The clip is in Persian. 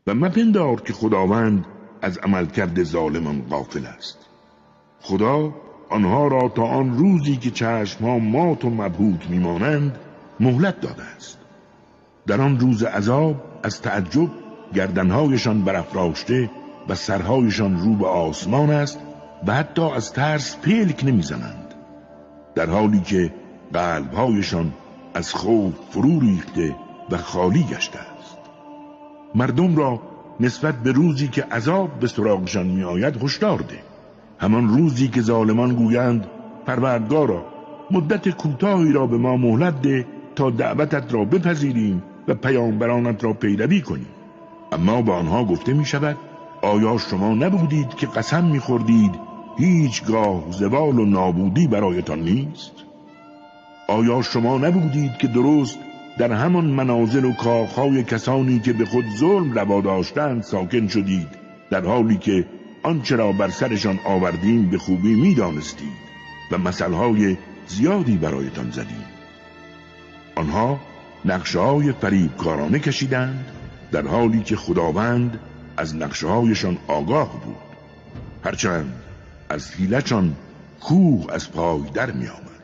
و مپندار که خداوند از عملکرد ظالمان غافل است. خدا آنها را تا آن روزی که چشمها مات و مبهوت میمانند مهلت داده است. در آن روز عذاب از تعجب گردنهایشان برافراشته و سرهایشان رو به آسمان است و حتی از ترس پلک نمیزنند، در حالی که قلبهایشان از خوف فرو ریخته و خالی گشته است. مردم را نسبت به روزی که عذاب به سراغشان می آید هشدار ده. همان روزی که ظالمان گویند پروردگارا مدت کوتاهی را به ما مهلت ده تا دعوتت را بپذیریم و پیامبرانت را پیروی کنیم. اما به آنها گفته می شود آیا شما نبودید که قسم می خوردید هیچگاه زوال و نابودی برایتان نیست؟ آیا شما نبودید که درست در همان منازل و کاخهای کسانی که به خود ظلم روا داشتند ساکن شدید، در حالی که آنچه را بر سرشان آوردیم به خوبی می دانستید و مثلهای زیادی برایتان زدیم؟ آنها نقشه‌های فریبکارانه کشیدند در حالی که خداوند از نقشه‌هایشان آگاه بود، هرچند از حیله‌شان کوه از پای در می آمد.